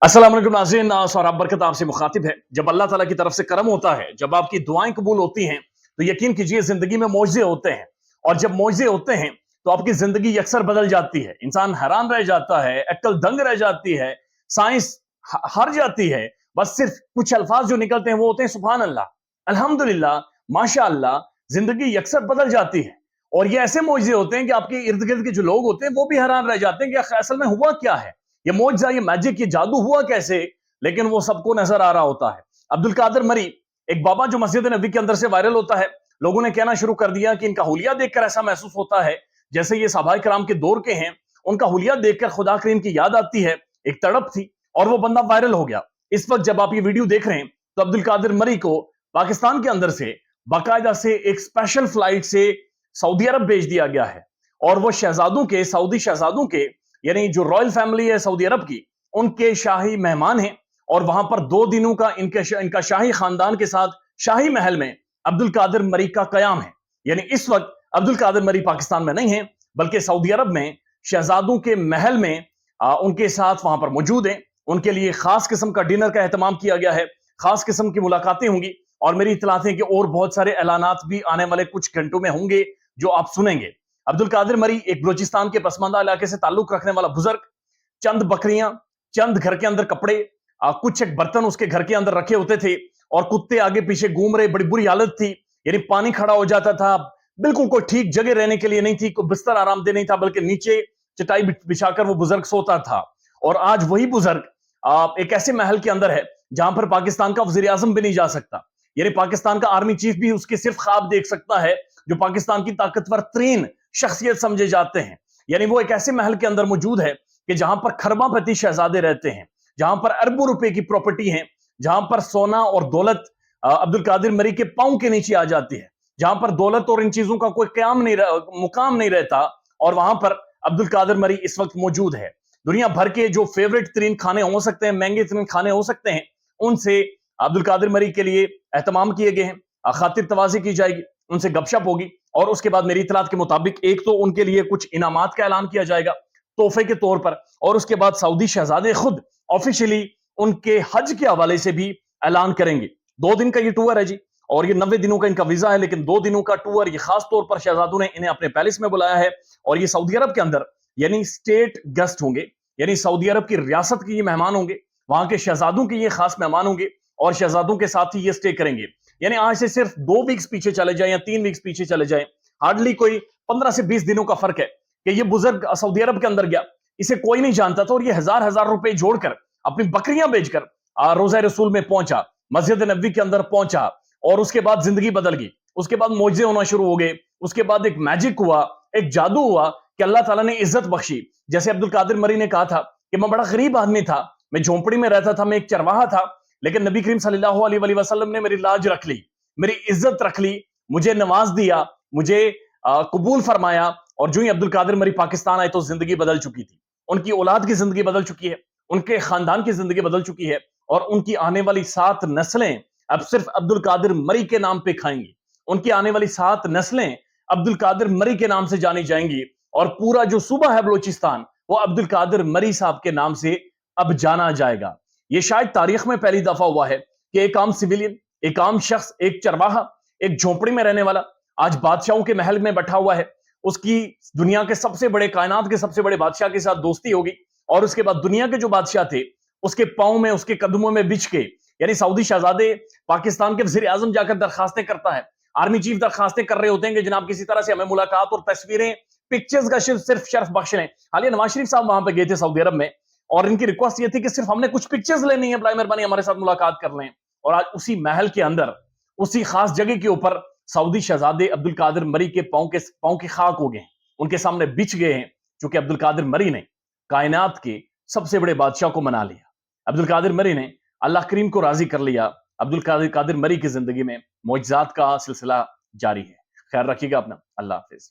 अस्सलाम वालेकुम नाज़रीन, और बरकत आपसे मुखातिब है। जब अल्लाह ताला की तरफ से करम होता है, जब आपकी दुआएं कबूल होती हैं, तो यकीन कीजिए जिंदगी में मौजज़े होते हैं। और जब मौजज़े होते हैं तो आपकी जिंदगी अक्सर बदल जाती है, इंसान हैरान रह जाता है, अक्ल दंग रह जाती है, साइंस हार जाती है। बस सिर्फ कुछ अल्फाज जो निकलते हैं वो होते हैं सुभान अल्लाह, अल्हम्दुलिल्लाह, माशा अल्लाह। जिंदगी अक्सर बदल जाती है। और ये ऐसे मौजज़े होते हैं कि आपके इर्द गिर्द के जो लोग होते हैं वो भी हैरान रह जाते हैं कि असल में हुआ क्या है, ये मौजज़ा, ये मैजिक, ये जादू हुआ कैसे। लेकिन वो सबको नजर आ रहा होता है। अब्दुल कादिर मरी, एक बाबा जो मस्जिद नबी के अंदर से वायरल होता है, लोगों ने कहना शुरू कर दिया कि इनका हुलिया देखकर ऐसा महसूस होता है जैसे ये सहाबाए किराम के दौर के हैं। उनका हुलिया देखकर खुदा करीम की याद आती है, एक तड़प थी, और वो बंदा वायरल हो गया। इस वक्त जब आप ये वीडियो देख रहे हैं तो अब्दुल कादिर मरी को पाकिस्तान के अंदर से बाकायदा से एक स्पेशल फ्लाइट से सऊदी अरब भेज दिया गया है। और वो शहजादों के, सऊदी शहजादों के, यानी जो रॉयल फैमिली है सऊदी अरब की, उनके शाही मेहमान हैं। और वहां पर 2 दिनों का इनका शाही खानदान के साथ शाही महल में अब्दुल कादिर मरी का कयाम है। यानी इस वक्त अब्दुल कादिर मरी पाकिस्तान में नहीं है, बल्कि सऊदी अरब में शहजादों के महल में उनके साथ वहां पर मौजूद हैं। उनके लिए खास किस्म का डिनर का एहतमाम किया गया है, खास किस्म की मुलाकातें होंगी। और मेरी इतलात है कि और बहुत सारे ऐलानात भी आने वाले कुछ घंटों में होंगे जो आप सुनेंगे। अब्दुल कादिर मरी एक बलोचिस्तान के पसमानदा इलाके से ताल्लुक रखने वाला बुजुर्ग, चंद बकरियां, चंद घर के अंदर कपड़े, कुछ एक बर्तन उसके घर के अंदर रखे होते थे, और कुत्ते आगे पीछे घूम रहे, बड़ी बुरी हालत थी। यानी पानी खड़ा हो जाता था, बिल्कुल कोई ठीक जगह रहने के लिए नहीं थी, कोई बिस्तर आरामदेह नहीं था, बल्कि नीचे चटाई बिछाकर वो बुजुर्ग सोता था। और आज वही बुजुर्ग एक ऐसे महल के अंदर है जहां पर पाकिस्तान का वजीर आजम भी नहीं जा सकता। यानी पाकिस्तान का आर्मी चीफ भी उसके सिर्फ ख्वाब देख सकता है, जो पाकिस्तान की ताकतवर तरीन शख्सियत समझे जाते हैं। यानी वो एक ऐसे महल के अंदर मौजूद है कि जहां पर खरबापति शहजादे रहते हैं, जहां पर अरबों रुपए की प्रॉपर्टी है, जहां पर सोना और दौलत अब्दुल कादिर मरी के पांव के नीचे आ जाती है, जहां पर दौलत और इन चीजों का कोई मुकाम नहीं रहता। और वहां पर अब्दुल कादिर मरी इस वक्त मौजूद है। दुनिया भर के जो फेवरेट तरीन खाने हो सकते हैं, महंगे तरीन खाने हो सकते हैं, उनसे अब्दुल कादिर मरी के लिए एहतमाम किए गए हैं, खातिर तवाज़ी की जाएगी, उनसे गपशप होगी। और उसके बाद मेरी इतलात के मुताबिक एक तो उनके लिए कुछ इनामात का ऐलान किया जाएगा तोहफे के तौर पर, और उसके बाद सऊदी शहजादे खुद ऑफिशियली उनके हज के हवाले से भी ऐलान करेंगे। 2 दिन का ये टूर है जी, और ये 90 दिनों का इनका वीजा है, लेकिन 2 दिनों का टूर ये खास तौर पर शहजादों ने इन्हें अपने पैलेस में बुलाया है। और ये सऊदी अरब के अंदर यानी स्टेट गेस्ट होंगे, यानी सऊदी अरब की रियासत के ये मेहमान होंगे, वहां के शहजादों के ये खास मेहमान होंगे, और शहजादों के साथ ही ये स्टे करेंगे। यानी आज से सिर्फ 2 वीक्स पीछे चले जाए या 3 वीक्स पीछे चले जाए, हार्डली कोई 15 से 20 दिनों का फर्क है कि ये बुजुर्ग सऊदी अरब के अंदर गया, इसे कोई नहीं जानता था, और ये हजार हजार रुपए जोड़कर अपनी बकरियां बेचकर रोजा रसूल में पहुंचा, मस्जिद नबी के अंदर पहुंचा, और उसके बाद जिंदगी बदल गई। उसके बाद मौजज़े होना शुरू हो गए, उसके बाद एक मैजिक हुआ, एक जादू हुआ कि अल्लाह ताला ने इज्जत बख्शी। जैसे अब्दुल कादिर मरी ने कहा था कि मैं बड़ा गरीब आदमी था, मैं झोंपड़ी में रहता था, मैं एक चरवाहा था, लेकिन नबी करीम सल्लल्लाहु अलैहि वसल्लम ने मेरी लाज रख ली, मेरी इज्जत रख ली, मुझे नवाज दिया, मुझे कबूल फरमाया। और जो ही अब्दुल कादिर मरी पाकिस्तान आए तो जिंदगी बदल चुकी थी, उनकी औलाद की जिंदगी बदल चुकी है, उनके खानदान की जिंदगी बदल चुकी है, और उनकी आने वाली 7 नस्लें अब सिर्फ अब्दुल कादिर मरी के नाम पे खाएंगी। उनकी आने वाली 7 नस्लें अब्दुल कादिर मरी के नाम से जानी जाएंगी, और पूरा जो सूबा है बलोचिस्तान वो अब्दुल कादिर मरी साहब के नाम से अब जाना जाएगा। ये शायद तारीख में पहली दफा हुआ है कि एक आम सिविलियन, एक आम शख्स, एक चरवाहा, एक झोंपड़ी में रहने वाला आज बादशाहों के महल में बैठा हुआ है। उसकी दुनिया के सबसे बड़े, कायनात के सबसे बड़े बादशाह के साथ दोस्ती होगी, और उसके बाद दुनिया के जो बादशाह थे उसके पांव में, उसके कदमों में बिछ के, यानी सऊदी शहजादे पाकिस्तान के वजीर आजम जाकर दरखास्तें करता है, आर्मी चीफ दरखास्तें कर रहे होते हैं कि जनाब किसी तरह से हमें मुलाकात और तस्वीरें, पिक्चर्स का सिर्फ शर्फ बख्श लें। हालिया नवाज शरीफ साहब वहां पे गए थे सऊदी अरब में, और इनकी रिक्वेस्ट ये थी कि सिर्फ हमने कुछ पिक्चर्स लेनी है, बड़ी मेहरबानी हमारे साथ मुलाकात कर लें। और आज उसी महल के अंदर, उसी खास जगह के ऊपर सऊदी शहजादे अब्दुल कादिर मरी के पांव के खाक हो गए हैं, उनके सामने बिछ गए हैं, क्योंकि अब्दुल कादिर मरी ने कायनात के सबसे बड़े बादशाह को मना लिया। अब्दुल कादिर मरी ने अल्लाह करीम को राजी कर लिया। अब्दुल कादिर मरी की जिंदगी में मौजज़ात का सिलसिला जारी है। ख्याल रखिएगा अपना। अल्लाह हाफिज।